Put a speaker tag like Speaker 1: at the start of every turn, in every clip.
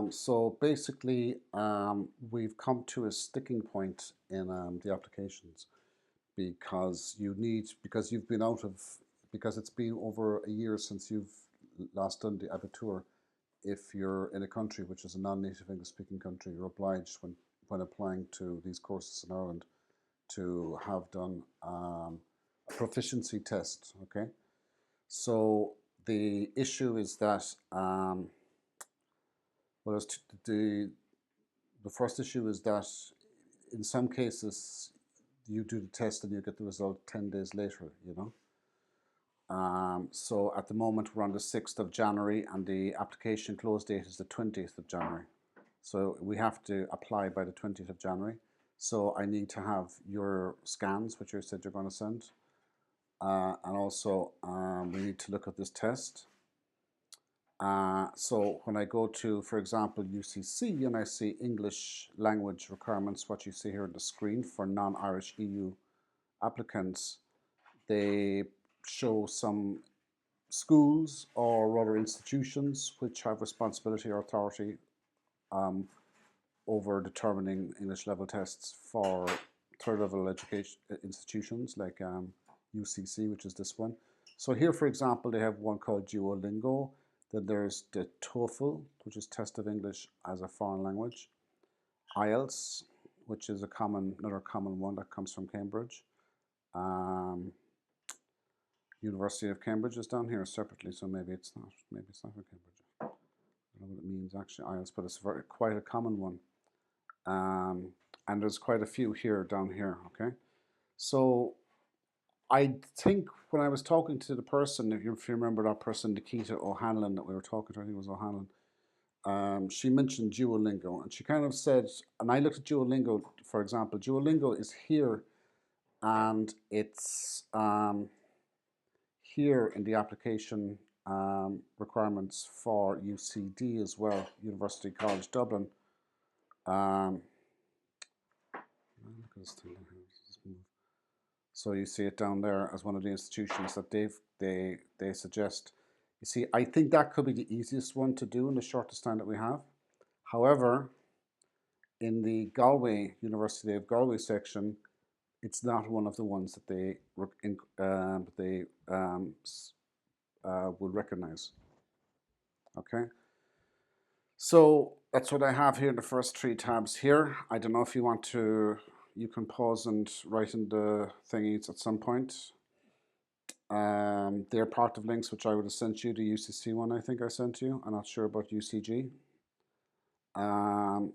Speaker 1: So basically, we've come to a sticking point in the applications because you've been out of because it's been over a year since you've last done the Abitur. If you're in a country which is a non-native English speaking country, you're obliged when applying to these courses in Ireland to have done a proficiency test. Okay, so the issue is that well, the first issue is that in some cases you do the test and you get the result 10 days later, you know. So at the moment we're on the 6th of January and the application close date is the 20th of January. So we have to apply by the 20th of January. So I need to have your scans, which you said you're going to send. And also we need to look at this test. So when I go to, for example, UCC and I see English language requirements, what you see here on the screen for non-Irish EU applicants, they show some schools or other institutions which have responsibility or authority over determining English level tests for third level education institutions like UCC, which is this one. So here, for example, they have one called Duolingo. Then there's the TOEFL, which is Test of English as a Foreign Language. IELTS, which is another common one that comes from Cambridge. University of Cambridge is down here separately, so maybe it's not. Maybe it's not from Cambridge. I don't know what it means actually, IELTS, but it's quite a common one. And there's quite a few here down here. Okay, so I think when I was talking to the person, if you remember that person, Nikita O'Hanlon, that we were talking to, I think it was O'Hanlon, she mentioned Duolingo, and she kind of said, and I looked at Duolingo, for example. Duolingo is here, and it's here in the application requirements for UCD as well, University College Dublin. Look at this thing down here. So you see it down there as one of the institutions that they suggest. You see, I think that could be the easiest one to do in the shortest time that we have. However, in the Galway University of Galway section, it's not one of the ones that they will recognize. Okay, so that's what I have here in the first three tabs here. I don't know if you want to. You can pause and write in the thingies at some point. They're part of links which I would have sent you. The UCC one I think I sent you. I'm not sure about UCG. And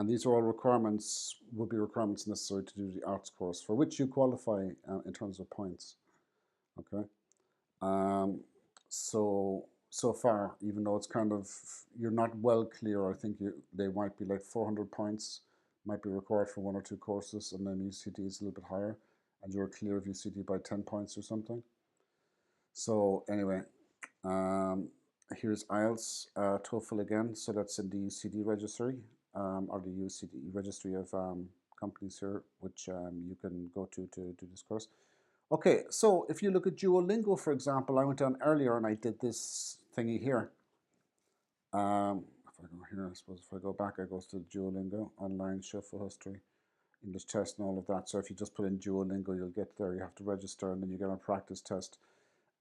Speaker 1: these are all requirements, would be requirements necessary to do the arts course, for which you qualify in terms of points. Okay. So far, even though it's kind of, you're not well clear, I think they might be like 400 points might be required for one or two courses, and then UCD is a little bit higher, and you're clear of UCD by 10 points or something. So anyway, here's IELTS, TOEFL again. So that's in the UCD registry, or the UCD registry of companies here, which you can go to do this course. Okay, so if you look at Duolingo, for example, I went down earlier and I did this thingy here. If I go here, I suppose if I go back, I go to Duolingo, online shuffle history, English test and all of that. So if you just put in Duolingo, you'll get there. You have to register and then you get a practice test.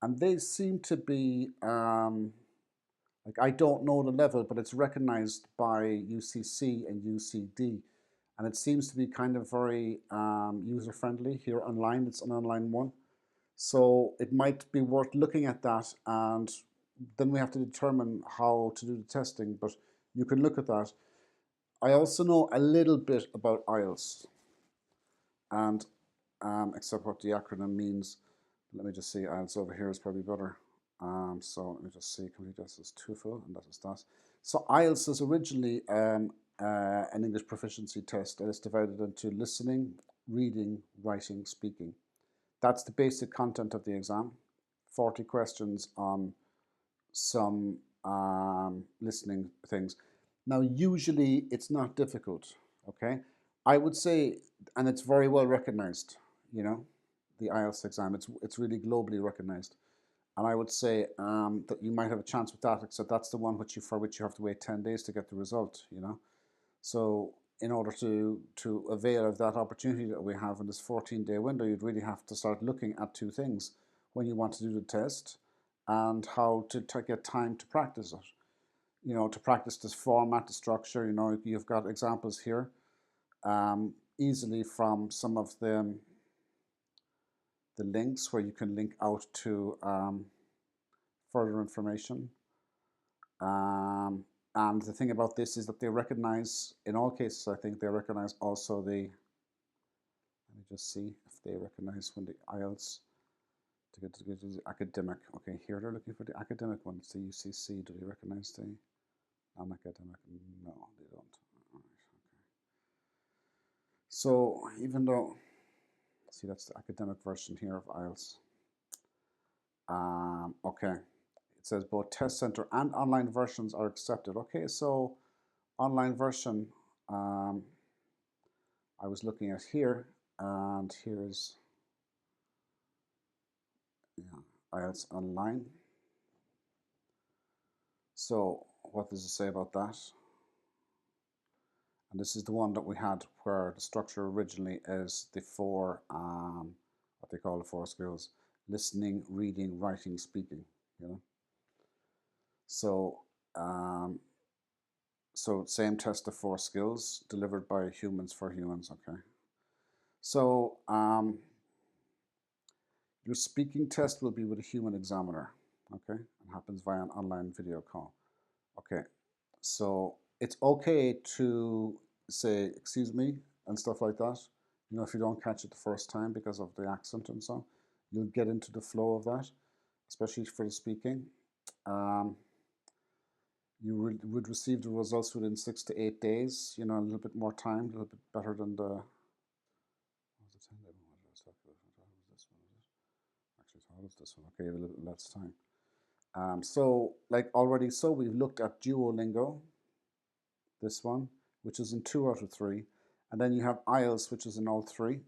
Speaker 1: And they seem to be, like I don't know the level, but it's recognized by UCC and UCD. And it seems to be kind of very user-friendly here online. It's an online one. So it might be worth looking at that, and then we have to determine how to do the testing, but you can look at that. I also know a little bit about IELTS, and except what the acronym means. Let me just see, IELTS over here is probably better. So let me just see, complete this is TOEFL, and that is that. So IELTS is originally an English proficiency test, and it's divided into listening, reading, writing, speaking. That's the basic content of the exam. 40 questions on some listening things. Now, usually it's not difficult, okay? I would say, and it's very well recognized, you know, the IELTS exam. It's really globally recognized. And I would say that you might have a chance with that, except that's the one for which you have to wait 10 days to get the result, you know. So in order to avail of that opportunity that we have in this 14-day window, you'd really have to start looking at two things: when you want to do the test and how to get time to practice it. You know, to practice this format, the structure. You know, you've got examples here easily from some of the links where you can link out to further information. And the thing about this is that they recognize, in all cases, I think they recognize also the, let me just see if they recognize when the IELTS, to get to the academic. Okay, here they're looking for the academic one. It's the UCC. Do they recognize the non-academic? No, they don't. All right, okay. So even though, see, that's the academic version here of IELTS. Okay, it says both test center and online versions are accepted. Okay, so online version I was looking at here, and here's IELTS online. So what does it say about that? And this is the one that we had where the structure originally is the four, what they call the four skills: listening, reading, writing, speaking, you know. So, so same test of four skills delivered by humans for humans, okay. So your speaking test will be with a human examiner, okay? It happens via an online video call. Okay, so it's okay to say, excuse me, and stuff like that. You know, if you don't catch it the first time because of the accent and so on, you'll get into the flow of that, especially for the speaking. You would receive the results within 6 to 8 days, you know, a little bit more time, a little bit better than the, actually, how is this one? Okay, a little bit less time. So, like already, so we've looked at Duolingo, this one, which is in 2 out of 3. And then you have IELTS, which is in all 3.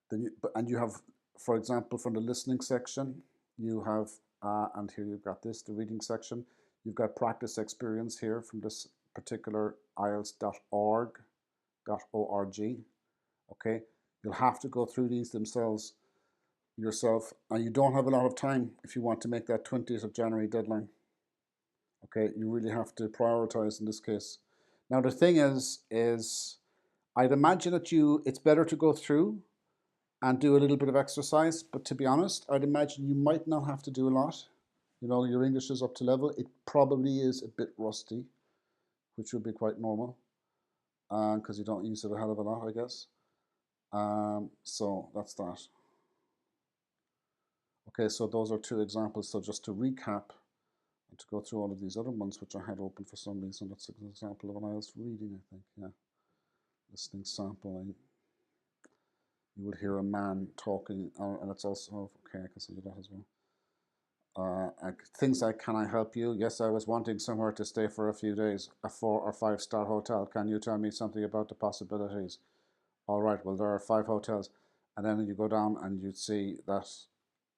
Speaker 1: Then you have, for example, from the listening section, you have, and here you've got this, the reading section. You've got practice experience here from this particular IELTS.org. Okay, you'll have to go through these themselves yourself, and you don't have a lot of time if you want to make that 20th of January deadline. Okay, you really have to prioritize in this case. Now the thing is I'd imagine that it's better to go through and do a little bit of exercise, but to be honest, I'd imagine you might not have to do a lot. You know, your English is up to level. It probably is a bit rusty, which would be quite normal, because you don't use it a hell of a lot, I guess. So that's that. Okay, so those are 2 examples. So just to recap and to go through all of these other ones, which I had open for some reason, that's an example of an IELTS reading, I think, yeah. Listening sampling. You would hear a man talking, and it's also, okay, I can see that as well. Things like, can I help you? Yes, I was wanting somewhere to stay for a few days, a 4 or 5 star hotel. Can you tell me something about the possibilities? All right, well, there are 5 hotels. And then you go down and you see that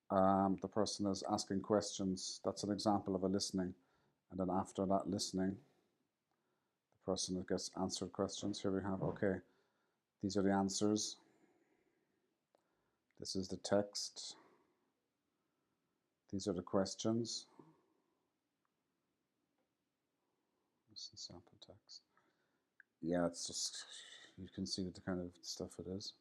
Speaker 1: the person is asking questions. That's an example of a listening. And then after that listening, the person gets answered questions. Here we have, okay, these are the answers. This is the text. These are the questions. This is sample text. Yeah, it's just, you can see the kind of stuff it is.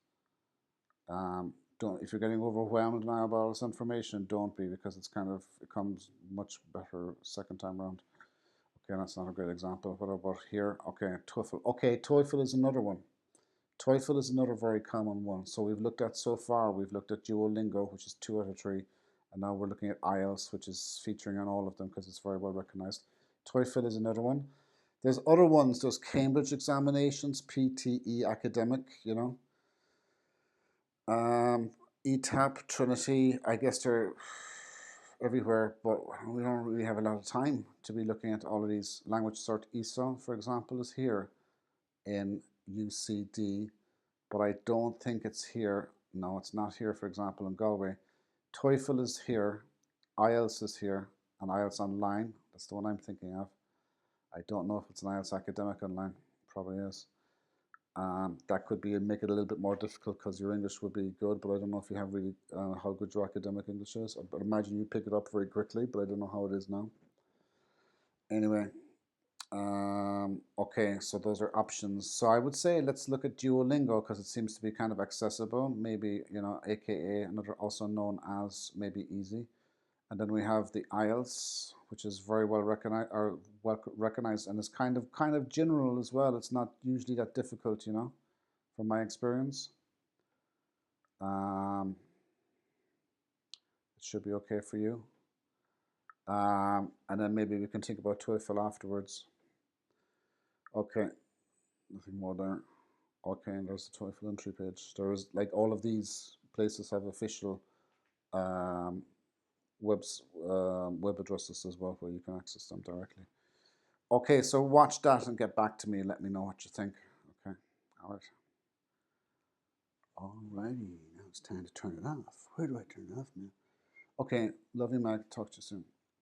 Speaker 1: Don't, if you're getting overwhelmed now about all this information, don't be, because it's kind of, it comes much better second time around. Okay, that's not a great example. What about here? Okay, TOEFL. Okay, TOEFL is another one. TOEFL is another very common one. So we've looked at, so far, we've looked at Duolingo, which is 2 out of 3. And now we're looking at IELTS, which is featuring on all of them because it's very well recognized. TOEFL is another one. There's other ones. There's Cambridge examinations, PTE academic, you know. ETAP, Trinity, I guess they're everywhere, but we don't really have a lot of time to be looking at all of these. Language Cert ESA, for example, is here in UCD, but I don't think it's here No, it's not here, for example, in Galway. TOEFL is here, IELTS is here, and IELTS Online. That's the one I'm thinking of. I don't know if it's an IELTS Academic Online. Probably is. That could be make it a little bit more difficult because your English would be good, but I don't know if you have really how good your academic English is. I imagine you pick it up very quickly, but I don't know how it is now. Anyway, okay, so those are options. So I would say let's look at Duolingo because it seems to be kind of accessible. Maybe, you know, AKA another also known as maybe easy. And then we have the IELTS, which is very well recognized and is kind of general as well. It's not usually that difficult, you know, from my experience. It should be okay for you. And then maybe we can think about TOEFL afterwards. Okay, nothing more there. Okay, and there's the TOEFL entry page. There's like all of these places have official web addresses as well where you can access them directly. Okay, so watch that and get back to me and let me know what you think. Okay, all right. Alrighty, now it's time to turn it off. Where do I turn it off now? Okay, love you, Mag. Talk to you soon.